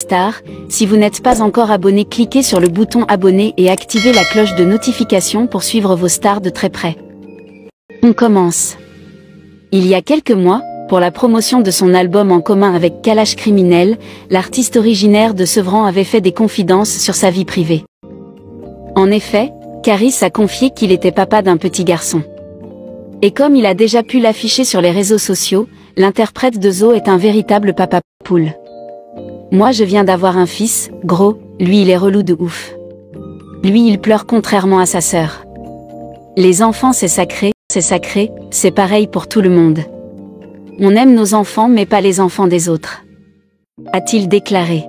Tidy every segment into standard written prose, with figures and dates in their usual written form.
Star. Si vous n'êtes pas encore abonné, cliquez sur le bouton abonner et activez la cloche de notification pour suivre vos stars de très près. On commence. Il y a quelques mois, pour la promotion de son album en commun avec Kalash Criminel, l'artiste originaire de Sevran avait fait des confidences sur sa vie privée. En effet, Karis a confié qu'il était papa d'un petit garçon. Et comme il a déjà pu l'afficher sur les réseaux sociaux, l'interprète de Zo est un véritable papa poule. Moi je viens d'avoir un fils, gros, lui il est relou de ouf. Lui il pleure contrairement à sa sœur. Les enfants c'est sacré, c'est pareil pour tout le monde. On aime nos enfants mais pas les enfants des autres. A-t-il déclaré.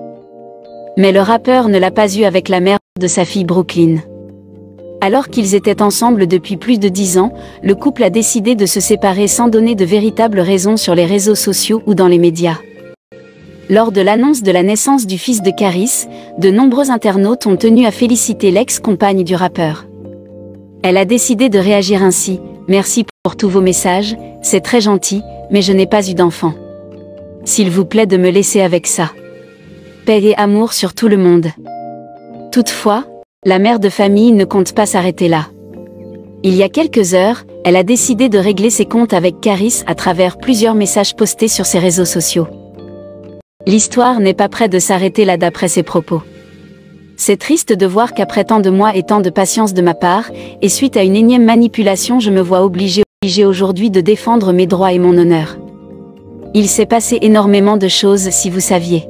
Mais le rappeur ne l'a pas eu avec la mère de sa fille Brooklyn. Alors qu'ils étaient ensemble depuis plus de 10 ans, le couple a décidé de se séparer sans donner de véritables raisons sur les réseaux sociaux ou dans les médias. Lors de l'annonce de la naissance du fils de Karis, de nombreux internautes ont tenu à féliciter l'ex-compagne du rappeur. Elle a décidé de réagir ainsi: « Merci pour tous vos messages, c'est très gentil, mais je n'ai pas eu d'enfant. S'il vous plaît de me laisser avec ça. Paix et amour sur tout le monde. » Toutefois, la mère de famille ne compte pas s'arrêter là. Il y a quelques heures, elle a décidé de régler ses comptes avec Karis à travers plusieurs messages postés sur ses réseaux sociaux. L'histoire n'est pas près de s'arrêter là d'après ses propos. C'est triste de voir qu'après tant de mois et tant de patience de ma part, et suite à une énième manipulation, je me vois obligée aujourd'hui de défendre mes droits et mon honneur. Il s'est passé énormément de choses si vous saviez.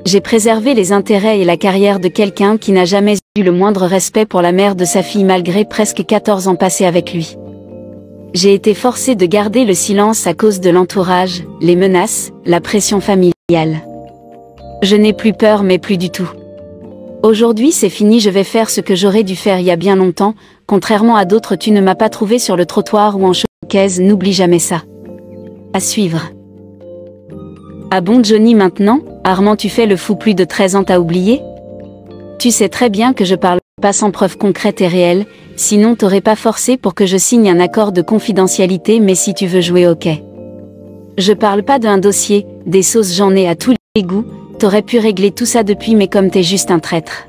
J'ai préservé les intérêts et la carrière de quelqu'un qui n'a jamais eu le moindre respect pour la mère de sa fille malgré presque 14 ans passés avec lui. J'ai été forcée de garder le silence à cause de l'entourage, les menaces, la pression familiale. Je n'ai plus peur mais plus du tout. Aujourd'hui c'est fini, je vais faire ce que j'aurais dû faire il y a bien longtemps, contrairement à d'autres. Tu ne m'as pas trouvé sur le trottoir ou en showcase, n'oublie jamais ça. À suivre. Ah bon Johnny maintenant, Armand tu fais le fou, plus de 13 ans t'as oublié? Tu sais très bien que je parle pas sans preuves concrètes et réelles, sinon t'aurais pas forcé pour que je signe un accord de confidentialité, mais si tu veux jouer ok. Je parle pas d'un dossier, des sauces j'en ai à tous les goûts, t'aurais pu régler tout ça depuis, mais comme t'es juste un traître.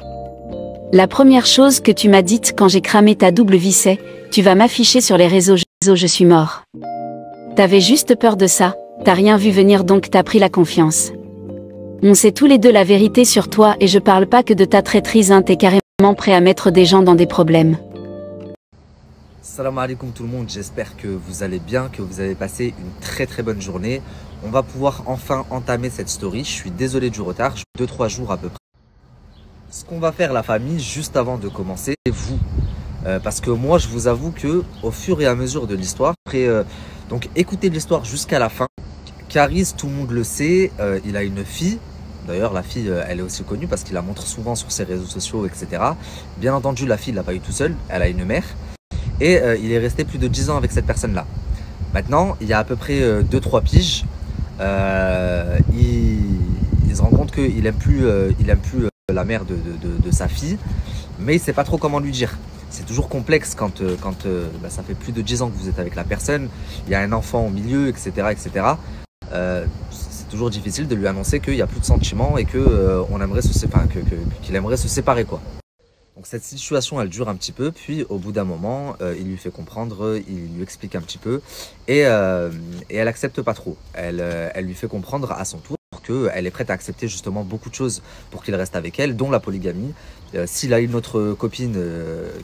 La première chose que tu m'as dite quand j'ai cramé ta double vie c'est: tu vas m'afficher sur les réseaux, je suis mort. T'avais juste peur de ça, t'as rien vu venir donc t'as pris la confiance. On sait tous les deux la vérité sur toi et je parle pas que de ta traîtrise, t'es carrément prêt à mettre des gens dans des problèmes. Salam alaikum tout le monde, j'espère que vous allez bien, que vous avez passé une très bonne journée. On va pouvoir enfin entamer cette story. Je suis désolé du retard, je suis 2-3 jours à peu près. Ce qu'on va faire la famille, juste avant de commencer, c'est vous. Parce que moi je vous avoue que au fur et à mesure de l'histoire, donc écoutez l'histoire jusqu'à la fin. Karis, tout le monde le sait, il a une fille. D'ailleurs la fille elle est aussi connue parce qu'il la montre souvent sur ses réseaux sociaux, etc. Bien entendu la fille ne l'a pas eu tout seul, elle a une mère. Et il est resté plus de 10 ans avec cette personne-là. Maintenant, il y a à peu près 2-3 piges, il se rend compte qu'il n'aime plus, la mère de sa fille, mais il ne sait pas trop comment lui dire. C'est toujours complexe quand ça fait plus de 10 ans que vous êtes avec la personne, il y a un enfant au milieu, etc. C'est toujours difficile de lui annoncer qu'il n'y a plus de sentiments et qu'il aimerait se séparer, quoi. Donc cette situation elle dure un petit peu, puis au bout d'un moment il lui fait comprendre, il lui explique un petit peu et elle accepte pas trop. Elle lui fait comprendre à son tour qu'elle est prête à accepter justement beaucoup de choses pour qu'il reste avec elle, dont la polygamie. S'il a une autre copine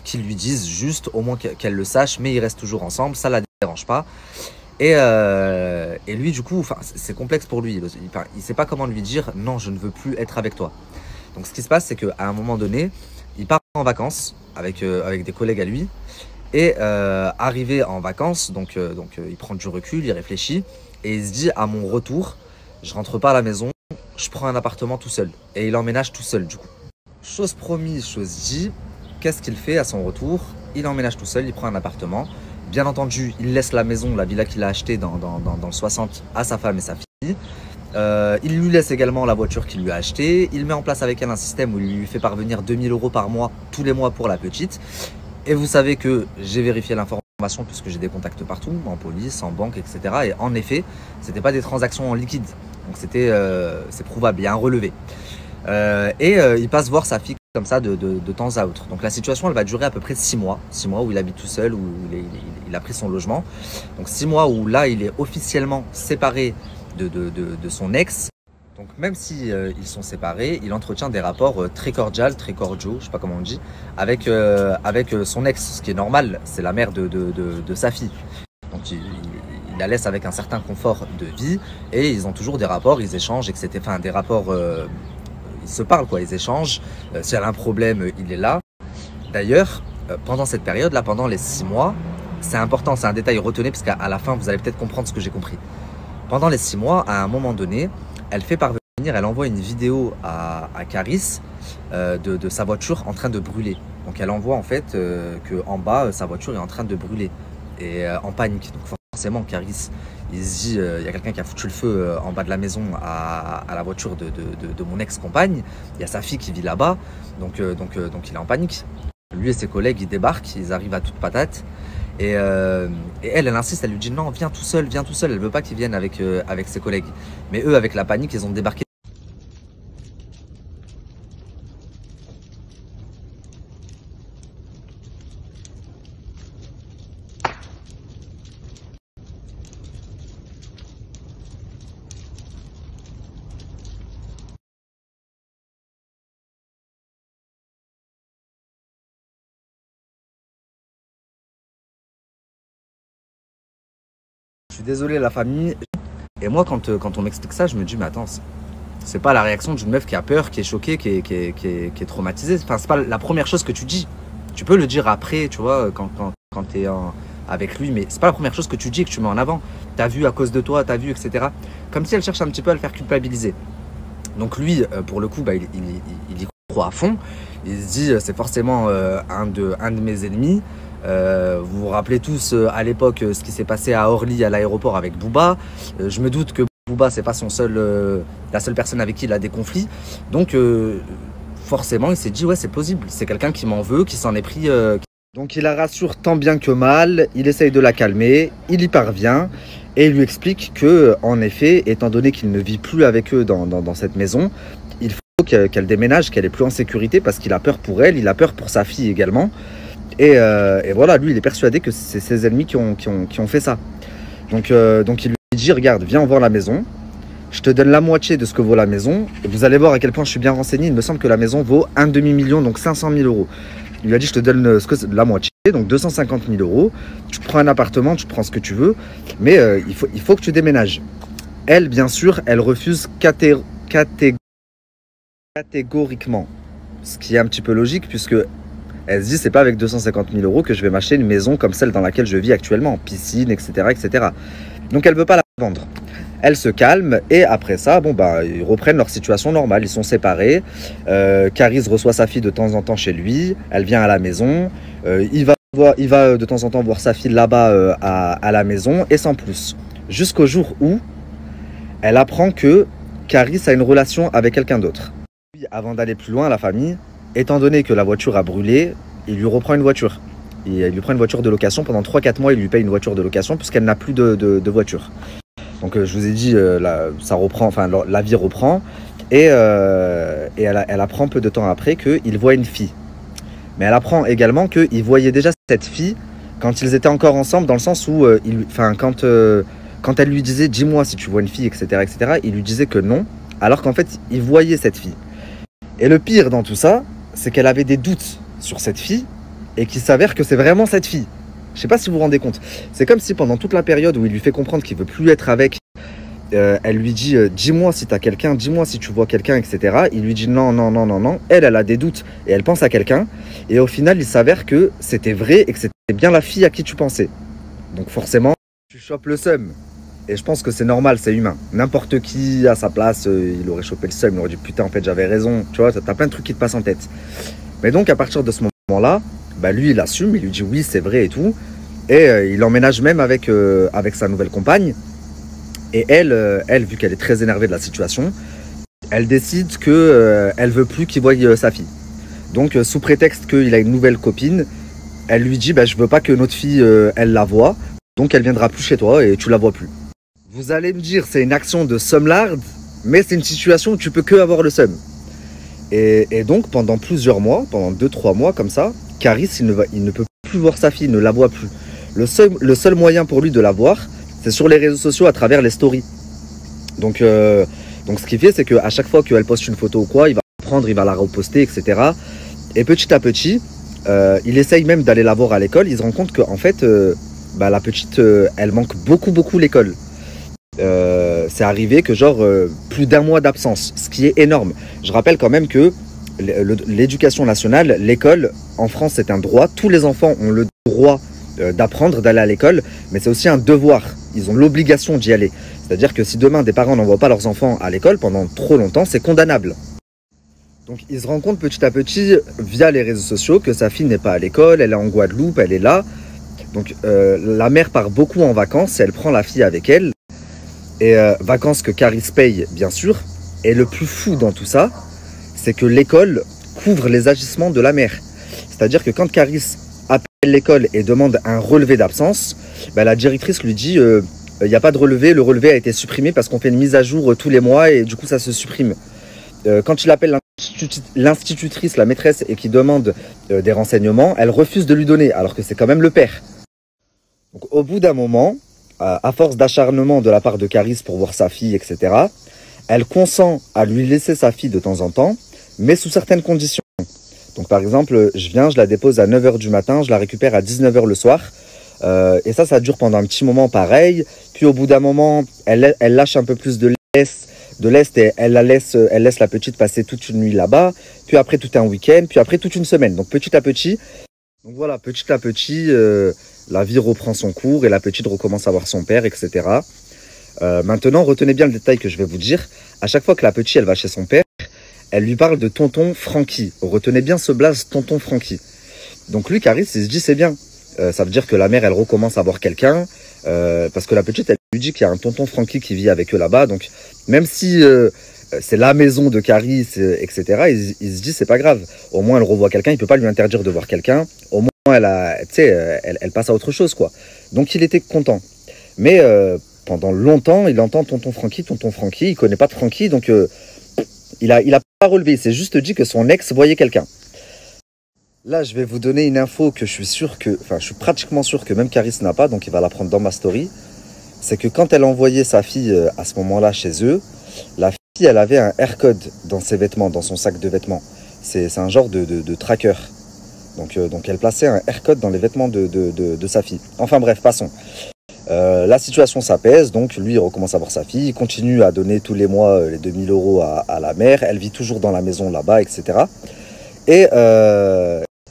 qu'il lui dise juste, au moins qu'elle le sache, mais ils restent toujours ensemble, ça la dérange pas. Et lui du coup, c'est complexe pour lui, il sait pas comment lui dire non, je ne veux plus être avec toi. Donc ce qui se passe c'est qu'à un moment donné, il part en vacances avec des collègues à lui et arrivé en vacances, donc il prend du recul, il réfléchit et il se dit: à mon retour, je rentre pas à la maison, je prends un appartement tout seul, et il emménage tout seul du coup. Chose promise, chose dit, qu'est-ce qu'il fait à son retour? Il emménage tout seul, il prend un appartement. Bien entendu, il laisse la maison, la villa qu'il a achetée dans le 60 à sa femme et sa fille. Il lui laisse également la voiture qu'il lui a achetée. Il met en place avec elle un système où il lui fait parvenir 2000 € par mois, tous les mois pour la petite. Et vous savez que j'ai vérifié l'information puisque j'ai des contacts partout, en police, en banque, etc. Et en effet, ce n'était pas des transactions en liquide. Donc c'est prouvable, il y a un relevé. Il passe voir sa fille comme ça de temps à autre. Donc la situation, elle va durer à peu près 6 mois. 6 mois où il habite tout seul, où il a pris son logement. Donc 6 mois où là, il est officiellement séparé de son ex. Donc même si ils sont séparés, il entretient des rapports très cordiaux, je sais pas comment on dit, avec son ex, ce qui est normal, c'est la mère de sa fille. Donc il la laisse avec un certain confort de vie et ils ont toujours des rapports, ils échangent, etc. Enfin des rapports, ils se parlent quoi, ils échangent. Si elle a un problème, il est là. D'ailleurs, pendant cette période là, pendant les 6 mois, c'est important, c'est un détail, retenez parce qu'à la fin vous allez peut-être comprendre ce que j'ai compris. Pendant les 6 mois, à un moment donné, elle fait parvenir, elle envoie une vidéo à Caris de sa voiture en train de brûler. Donc elle envoie en fait qu'en bas, sa voiture est en train de brûler et en panique. Donc forcément, Caris, il se dit, il y a quelqu'un qui a foutu le feu en bas de la maison à la voiture de mon ex-compagne. Il y a sa fille qui vit là-bas, donc il est en panique. Lui et ses collègues, ils débarquent, ils arrivent à toute patate. Et elle insiste, elle lui dit non, viens tout seul, elle veut pas qu'il vienne avec ses collègues. Mais eux, avec la panique, ils ont débarqué. Je suis désolé la famille. Et moi quand on m'explique ça, je me dis mais attends, c'est pas la réaction d'une meuf qui a peur, qui est choquée, qui est traumatisée. Enfin, c'est pas la première chose que tu dis. Tu peux le dire après, tu vois, quand tu es avec lui, mais c'est pas la première chose que tu dis et que tu mets en avant. T'as vu à cause de toi, t'as vu, etc. Comme si elle cherche un petit peu à le faire culpabiliser. Donc lui, pour le coup, bah, il y croit à fond. Il se dit, c'est forcément un de mes ennemis. Vous vous rappelez tous à l'époque ce qui s'est passé à Orly à l'aéroport avec Booba. Je me doute que Booba, c'est pas la seule personne avec qui il a des conflits. Donc forcément, il s'est dit, ouais, c'est plausible. C'est quelqu'un qui m'en veut, qui s'en est pris. Donc il la rassure tant bien que mal. Il essaye de la calmer. Il y parvient. Et il lui explique que, en effet, étant donné qu'il ne vit plus avec eux dans cette maison, il faut qu'elle déménage, qu'elle est plus en sécurité parce qu'il a peur pour elle, il a peur pour sa fille également. Et voilà, lui, il est persuadé que c'est ses ennemis qui ont fait ça. Donc il lui dit, regarde, viens voir la maison. Je te donne la moitié de ce que vaut la maison. Et vous allez voir à quel point je suis bien renseigné. Il me semble que la maison vaut un demi-million, donc 500 000 euros. Il lui a dit, je te donne la moitié, donc 250 000 euros. Tu prends un appartement, tu prends ce que tu veux. Mais il faut que tu déménages. Elle, bien sûr, elle refuse catégoriquement. Ce qui est un petit peu logique, puisque elle se dit, c'est pas avec 250 000 euros que je vais m'acheter une maison comme celle dans laquelle je vis actuellement, piscine, etc., etc. Donc elle veut pas la vendre. Elle se calme et après ça, bon bah ils reprennent leur situation normale. Ils sont séparés. Caris reçoit sa fille de temps en temps chez lui. Elle vient à la maison. Il va de temps en temps voir sa fille là-bas à la maison et sans plus. Jusqu'au jour où elle apprend que Caris a une relation avec quelqu'un d'autre. Avant d'aller plus loin, la famille, étant donné que la voiture a brûlé, il lui reprend une voiture. Il lui prend une voiture de location. Pendant 3-4 mois, il lui paye une voiture de location puisqu'elle n'a plus de voiture. Donc je vous ai dit, ça reprend, enfin la vie reprend. Et elle apprend peu de temps après qu'il voit une fille. Mais elle apprend également qu'il voyait déjà cette fille quand ils étaient encore ensemble, dans le sens où, quand elle lui disait « dis-moi si tu vois une fille, etc. etc. », il lui disait que non, alors qu'en fait, il voyait cette fille. Et le pire dans tout ça, c'est qu'elle avait des doutes sur cette fille et qu'il s'avère que c'est vraiment cette fille. Je sais pas si vous vous rendez compte. C'est comme si pendant toute la période où il lui fait comprendre qu'il veut plus être avec, elle lui dit dis-moi si tu as quelqu'un, dis-moi si tu vois quelqu'un, etc. Il lui dit non, non, non, non, non. Elle a des doutes et elle pense à quelqu'un. Et au final, il s'avère que c'était vrai et que c'était bien la fille à qui tu pensais. Donc forcément, tu chopes le seum. Et je pense que c'est normal, c'est humain. N'importe qui à sa place, il aurait chopé le seum. Il aurait dit putain, en fait, j'avais raison. Tu vois, t'as plein de trucs qui te passent en tête. Mais donc, à partir de ce moment-là, bah, lui, il assume. Il lui dit oui, c'est vrai et tout. Et il emménage même avec sa nouvelle compagne. Et elle, vu qu'elle est très énervée de la situation, elle décide qu'elle veut plus qu'il voie sa fille. Donc, sous prétexte qu'il a une nouvelle copine, elle lui dit bah, je veux pas que notre fille, elle la voie. Donc, elle viendra plus chez toi et tu la vois plus. Vous allez me dire, c'est une action de seumlarde, mais c'est une situation où tu peux que avoir le seum. Et donc pendant plusieurs mois, pendant 2-3 mois comme ça, Caris il ne peut plus voir sa fille, il ne la voit plus. Le seul moyen pour lui de la voir, c'est sur les réseaux sociaux à travers les stories. Donc ce qu'il fait, c'est qu'à chaque fois qu'elle poste une photo ou quoi, il va la prendre, il va la reposter, etc. Et petit à petit, il essaye même d'aller la voir à l'école. Il se rend compte qu'en fait, la petite, elle manque beaucoup l'école. C'est arrivé que genre plus d'un mois d'absence, ce qui est énorme. Je rappelle quand même que l'éducation nationale, l'école, en France, c'est un droit. Tous les enfants ont le droit d'apprendre, d'aller à l'école, mais c'est aussi un devoir. Ils ont l'obligation d'y aller. C'est-à-dire que si demain des parents n'envoient pas leurs enfants à l'école pendant trop longtemps, c'est condamnable. Donc il se rend compte petit à petit, via les réseaux sociaux, que sa fille n'est pas à l'école, elle est en Guadeloupe, elle est là. Donc la mère part beaucoup en vacances, elle prend la fille avec elle. Et vacances que Caris paye, bien sûr. Et le plus fou dans tout ça, c'est que l'école couvre les agissements de la mère. C'est-à-dire que quand Caris appelle l'école et demande un relevé d'absence, la directrice lui dit il n'y a pas de relevé, le relevé a été supprimé parce qu'on fait une mise à jour tous les mois et du coup ça se supprime. Quand il appelle l'institutrice, la maîtresse, et qui demande des renseignements, elle refuse de lui donner, alors que c'est quand même le père. Donc au bout d'un moment, à force d'acharnement de la part de Caris pour voir sa fille, etc., elle consent à lui laisser sa fille de temps en temps, mais sous certaines conditions. Donc par exemple, je la dépose à 9h du matin, je la récupère à 19h le soir. Et ça dure pendant un petit moment pareil. Puis au bout d'un moment, elle lâche un peu plus de l'est et elle laisse la petite passer toute une nuit là-bas. Puis après tout un week-end, puis après toute une semaine. Donc petit à petit, la vie reprend son cours et la petite recommence à voir son père, etc. Maintenant, retenez bien le détail que je vais vous dire. À chaque fois que la petite elle va chez son père, elle lui parle de tonton Francky. Retenez bien ce blaze, tonton Francky. Donc lui, Caris, il se dit c'est bien. Ça veut dire que la mère, elle recommence à voir quelqu'un. Parce que la petite, elle lui dit qu'il y a un tonton Francky qui vit avec eux là-bas. Donc même si c'est la maison de Caris, etc., il se dit c'est pas grave. Au moins, elle revoit quelqu'un. Il ne peut pas lui interdire de voir quelqu'un. Au moins, elle passe à autre chose, quoi. Donc il était content. Mais pendant longtemps, il entend tonton Francky. Il ne connaît pas de Francky. Donc il a pas relevé. Il s'est juste dit que son ex voyait quelqu'un. Là, je vais vous donner une info que je suis pratiquement sûr que même Caris n'a pas, donc il va la prendre dans ma story. C'est que quand elle envoyait sa fille à ce moment-là chez eux, la fille, elle avait un air-code dans ses vêtements, dans son sac de vêtements. C'est un genre de tracker. Donc elle plaçait un air-code dans les vêtements de sa fille. Enfin bref, passons. La situation s'apaise, donc lui il recommence à voir sa fille, il continue à donner tous les mois les 2000 € à la mère, elle vit toujours dans la maison là-bas, etc.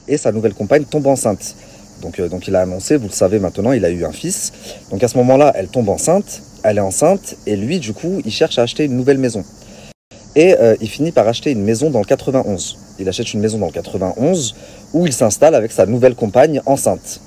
Et sa nouvelle compagne tombe enceinte. Donc il a annoncé, vous le savez maintenant, il a eu un fils. Donc à ce moment-là, elle tombe enceinte, elle est enceinte, et lui du coup, il cherche à acheter une nouvelle maison. Et il finit par acheter une maison dans le 91. Il achète une maison dans le 91 où il s'installe avec sa nouvelle compagne enceinte.